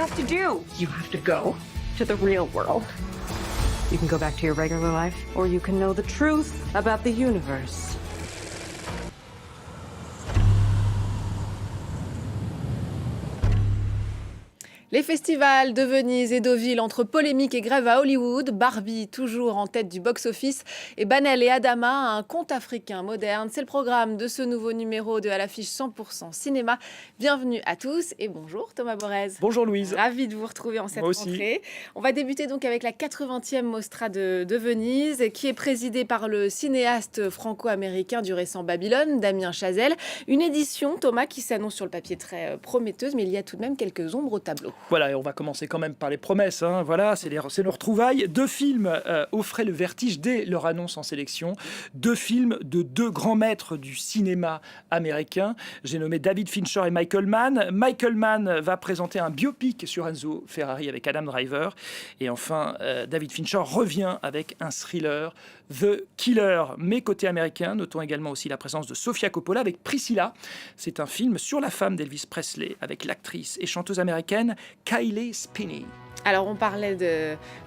have to do? You have to go to the real world. You can go back to your regular life, or you can know the truth about the universe. Les festivals de Venise et Deauville entre polémique et grève à Hollywood, Barbie toujours en tête du box-office et Banel et Adama, un conte africain moderne. C'est le programme de ce nouveau numéro de À l'affiche 100% cinéma. Bienvenue à tous et bonjour Thomas Borez. Bonjour Louise. Ravi de vous retrouver en cette Moi aussi. rentrée. On va débuter donc avec la 80e Mostra de Venise qui est présidée par le cinéaste franco-américain du récent Babylone, Damien Chazelle. Une édition, Thomas, qui s'annonce sur le papier très prometteuse, mais il y a tout de même quelques ombres au tableau. Voilà, et on va commencer quand même par les promesses. Voilà, c'est nos retrouvailles. 2 films offraient le vertige dès leur annonce en sélection. 2 films de 2 grands maîtres du cinéma américain. J'ai nommé David Fincher et Michael Mann. Michael Mann va présenter un biopic sur Enzo Ferrari avec Adam Driver. Et enfin, David Fincher revient avec un thriller, The Killer. Mais côté américain, notons également aussi la présence de Sofia Coppola avec Priscilla. C'est un film sur la femme d'Elvis Presley avec l'actrice et chanteuse américaine Kylie Spinney. Alors, on parlait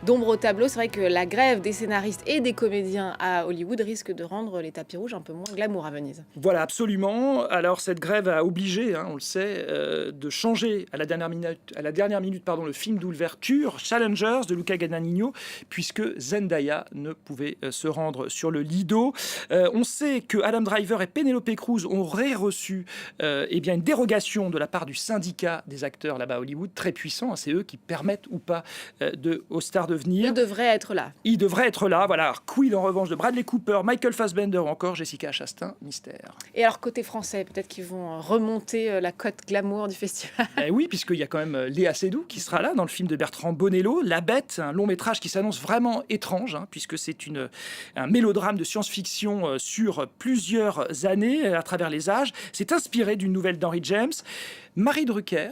d'ombre au tableau. C'est vrai que la grève des scénaristes et des comédiens à Hollywood risque de rendre les tapis rouges un peu moins glamour à Venise. Voilà, absolument. Alors, cette grève a obligé, on le sait, de changer à la dernière minute, le film d'ouverture, Challengers, de Luca Guadagnino, puisque Zendaya ne pouvait se rendre sur le Lido. On sait que Adam Driver et Penelope Cruz auraient reçu une dérogation de la part du syndicat des acteurs là-bas à Hollywood, très puissant. C'est eux qui permettent ou pas aux stars de venir. Ils devraient être là. Ils devraient être là. Voilà. Alors, quid en revanche de Bradley Cooper, Michael Fassbender ou encore Jessica Chastain, mystère. Et alors, côté français, peut-être qu'ils vont remonter la cote glamour du festival. Oui, puisqu'il y a quand même Léa Seydoux qui sera là dans le film de Bertrand Bonello, La Bête, un long métrage qui s'annonce vraiment étrange, puisque c'est un mélodrame de science-fiction sur plusieurs années à travers les âges. C'est inspiré d'une nouvelle d'Henry James. Marie Drucker,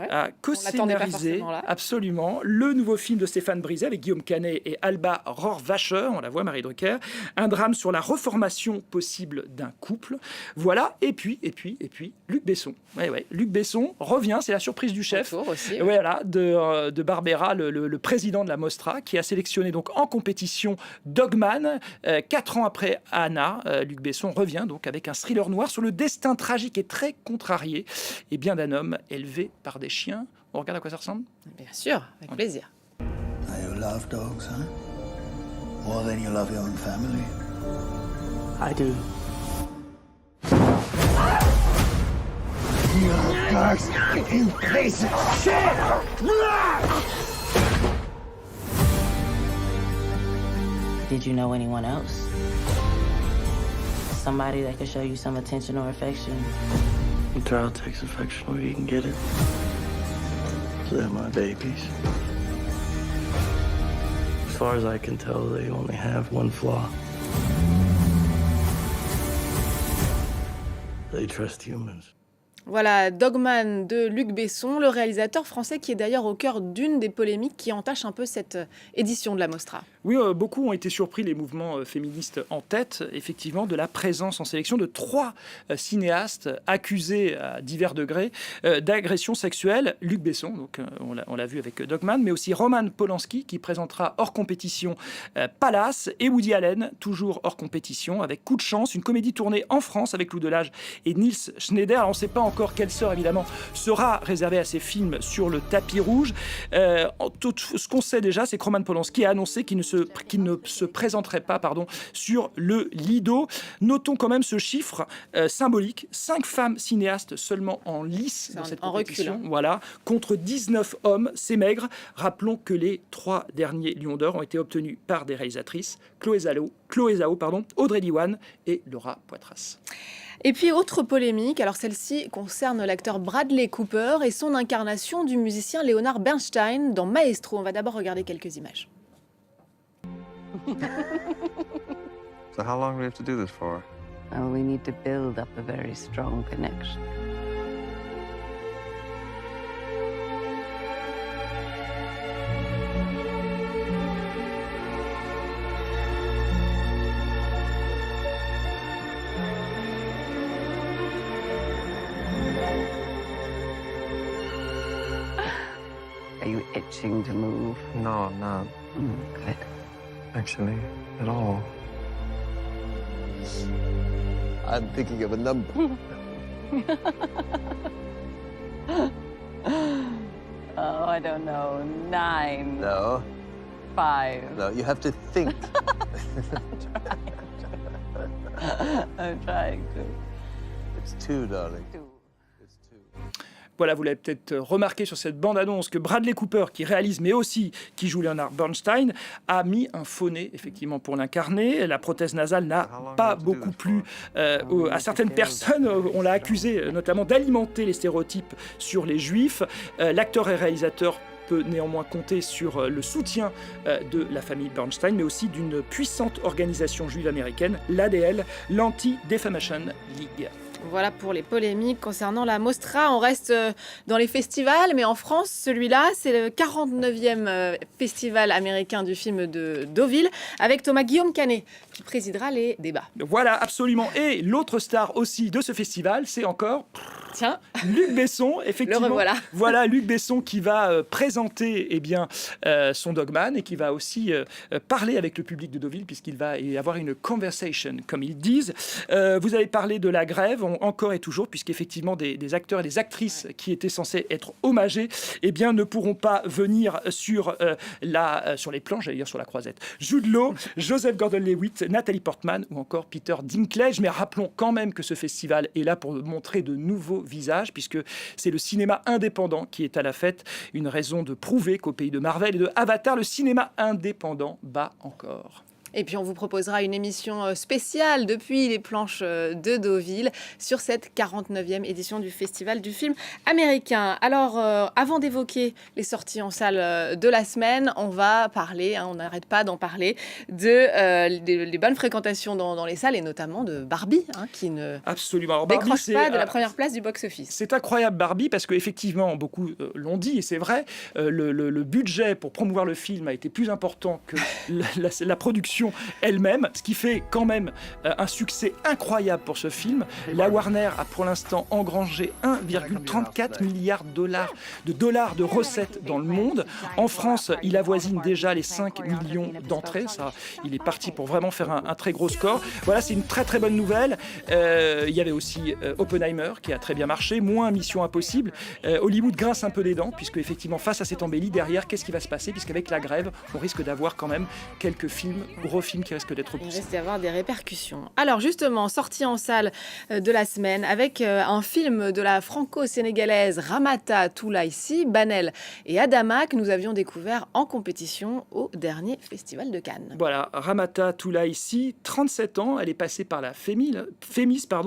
a co-scénarisé absolument le nouveau film de Stéphane Brisé avec Guillaume Canet et Alba Rohrwacher, on la voit Marie Drucker, un drame sur la reformation possible d'un couple. Voilà, et puis Luc Besson. Luc Besson revient, c'est la surprise du chef. Aussi, voilà, de Barbera, le président de la Mostra, qui a sélectionné donc en compétition Dogman. 4 ans après Anna, Luc Besson revient donc avec un thriller noir sur le destin tragique et très contrarié et bien d'un homme élevé par des chiens. On regarde à quoi ça ressemble ? Bien sûr, avec plaisir. You love dogs, huh? More than you love your own family. I do. You curse, you piece of shit! Did you know anyone else? Somebody that could show you some attention or affection? A child takes affection where he can get it. They're my babies. As far as I can tell, they only have one flaw. They trust humans. Voilà, Dogman de Luc Besson, le réalisateur français qui est d'ailleurs au cœur d'une des polémiques qui entachent un peu cette édition de la Mostra. Oui, beaucoup ont été surpris, les mouvements féministes en tête, effectivement, de la présence en sélection de 3 cinéastes accusés à divers degrés d'agression sexuelle. Luc Besson, donc, on l'a vu avec Dogman, mais aussi Roman Polanski qui présentera hors compétition Palace, et Woody Allen, toujours hors compétition, avec Coup de chance, une comédie tournée en France avec Lou Delage et Niels Schneider. Alors, on ne sait pas encore quelle sort, évidemment, sera réservée à ces films sur le tapis rouge. Ce qu'on sait déjà, c'est que Roman Polanski a annoncé qu'il ne se présenterait pas sur le Lido. Notons quand même ce chiffre symbolique. 5 femmes cinéastes seulement en lice dans cette compétition. Recul. Voilà, contre 19 hommes, c'est maigre. Rappelons que les 3 derniers Lions d'Or ont été obtenus par des réalisatrices, Chloé Zhao, Audrey Diwan et Laura Poitras. Et puis, autre polémique, alors celle-ci concerne l'acteur Bradley Cooper et son incarnation du musicien Leonard Bernstein dans Maestro. On va d'abord regarder quelques images. So how long do we have to do this for? Well, we need to build up a very strong connection. you itching to move? No, I'm not. Good. Actually, at all. I'm thinking of a number. Oh, I don't know. 9, No, 5. no, you have to think. I'm trying to. It's 2, darling. It's 2. Voilà, vous l'avez peut-être remarqué sur cette bande-annonce que Bradley Cooper, qui réalise mais aussi qui joue Leonard Bernstein, a mis un faux nez effectivement pour l'incarner. La prothèse nasale n'a pas beaucoup plu à certaines personnes. On l'a accusé notamment d'alimenter les stéréotypes sur les juifs. L'acteur et réalisateur peut néanmoins compter sur le soutien de la famille Bernstein, mais aussi d'une puissante organisation juive américaine, l'ADL, l'Anti-Defamation League. Voilà pour les polémiques concernant la Mostra. On reste dans les festivals, mais en France, celui-là, c'est le 49e festival américain du film de Deauville, avec Thomas Guillaume Canet, qui présidera les débats. Voilà, absolument. Et l'autre star aussi de ce festival, c'est encore Tiens, Luc Besson, effectivement. le revoilà. Voilà, Luc Besson qui va présenter son Dogman et qui va aussi parler avec le public de Deauville, puisqu'il va y avoir une conversation, comme ils disent. Vous avez parlé de la grève, encore et toujours, puisqu'effectivement des acteurs et des actrices qui étaient censés être hommagés, ne pourront pas venir sur les plans, j'allais dire sur la croisette. Jude Law, Joseph Gordon-Levitt, Nathalie Portman ou encore Peter Dinklage. Mais rappelons quand même que ce festival est là pour montrer de nouveaux visages, puisque c'est le cinéma indépendant qui est à la fête. Une raison de prouver qu'au pays de Marvel et de Avatar, le cinéma indépendant bat encore. Et puis on vous proposera une émission spéciale depuis les planches de Deauville sur cette 49e édition du Festival du film américain. Alors, avant d'évoquer les sorties en salle de la semaine, on va parler, on n'arrête pas d'en parler, des bonnes fréquentations dans les salles, et notamment de Barbie, qui ne Absolument. Alors, Barbie, décroche pas de la première place du box-office. C'est incroyable, Barbie, parce qu'effectivement, beaucoup l'ont dit, et c'est vrai, le budget pour promouvoir le film a été plus important que la production elle-même, ce qui fait quand même un succès incroyable pour ce film. La Warner a pour l'instant engrangé 1,34 milliard de dollars de recettes dans le monde. En France, il avoisine déjà les 5 millions d'entrées. Ça, il est parti pour vraiment faire un très gros score. Voilà, c'est une très très bonne nouvelle. Il y avait aussi Oppenheimer qui a très bien marché, moins Mission Impossible. Hollywood grince un peu des dents, puisque effectivement, face à cette embellie, derrière, qu'est-ce qui va se passer? Puisqu'avec la grève, on risque d'avoir quand même quelques gros films qui risquent d'être repoussés. Il risque d'y avoir des répercussions. Alors justement, sortie en salle de la semaine avec un film de la franco-sénégalaise Ramata Toulaïsi, Banel et Adama, que nous avions découvert en compétition au dernier Festival de Cannes. Voilà, Ramata Toulaïsi, 37 ans, elle est passée par la FEMIS,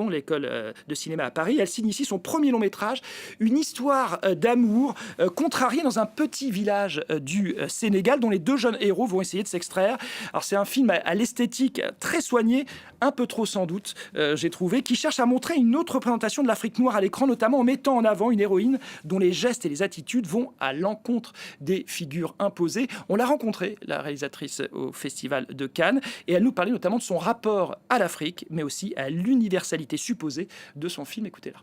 l'école de cinéma à Paris. Elle signe ici son premier long métrage, une histoire d'amour contrariée dans un petit village du Sénégal, dont les deux jeunes héros vont essayer de s'extraire. Alors c'est un film à l'esthétique très soignée, un peu trop sans doute, j'ai trouvé, qui cherche à montrer une autre représentation de l'Afrique noire à l'écran, notamment en mettant en avant une héroïne dont les gestes et les attitudes vont à l'encontre des figures imposées. On l'a rencontrée, la réalisatrice, au Festival de Cannes, et elle nous parlait notamment de son rapport à l'Afrique, mais aussi à l'universalité supposée de son film. Écoutez-la.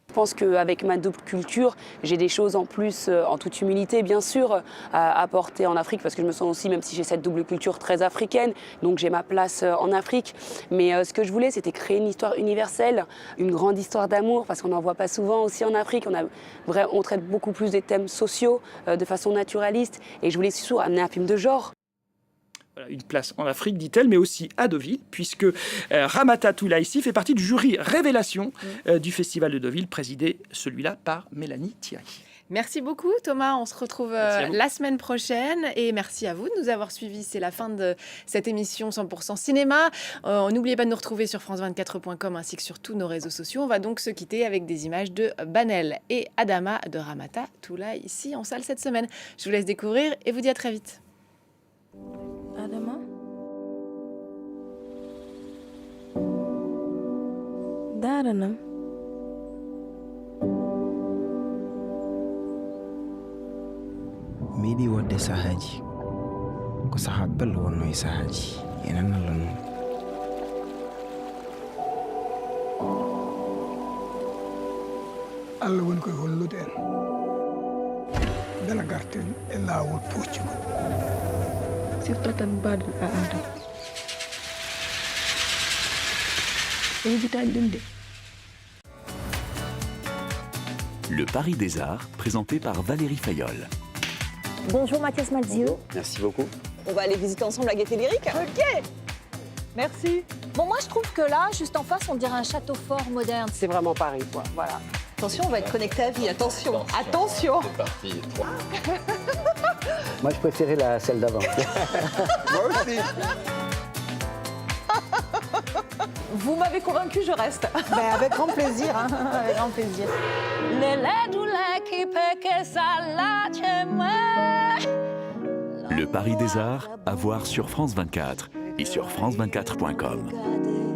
Je pense qu'avec ma double culture, j'ai des choses en plus, en toute humilité bien sûr, à apporter en Afrique, parce que je me sens aussi, même si j'ai cette double culture très africaine, donc j'ai ma place en Afrique. Mais ce que je voulais, c'était créer une histoire universelle, une grande histoire d'amour, parce qu'on n'en voit pas souvent aussi en Afrique. On traite beaucoup plus des thèmes sociaux de façon naturaliste, et je voulais surtout amener un film de genre. Voilà, une place en Afrique, dit-elle, mais aussi à Deauville, puisque Ramata Toulaïsi fait partie du jury Révélation du Festival de Deauville, présidé celui-là par Mélanie Thierry. Merci beaucoup Thomas, on se retrouve la semaine prochaine et merci à vous de nous avoir suivis. C'est la fin de cette émission 100% cinéma. N'oubliez pas de nous retrouver sur france24.com ainsi que sur tous nos réseaux sociaux. On va donc se quitter avec des images de Banel et Adama de Ramata Toulaïsi en salle cette semaine. Je vous laisse découvrir et vous dis à très vite. Adama? Daranam? Midi wadde sahaji ko saha bello wonno e sahaji enen Allah non Allah woni koye hollude en bela garten e laawol puccugol sirto tan mbaɗen a adam yejitaji ɗum de. Le Paris des Arts, présenté par Valérie Fayolle. Bonjour Mathias Malzieu. Merci beaucoup. On va aller visiter ensemble la Gaîté Lyrique. Ok. Merci. Bon, moi je trouve que là, juste en face, on dirait un château fort moderne. C'est vraiment Paris, quoi. Voilà. Attention, on va être connecté à vie. Attention. Attention. C'est parti. Moi, je préférais celle d'avant. Moi aussi. Vous m'avez convaincu, je reste. Ben, avec grand plaisir, hein. Avec grand plaisir. Le Paris des Arts, à voir sur France 24 et sur France24.com.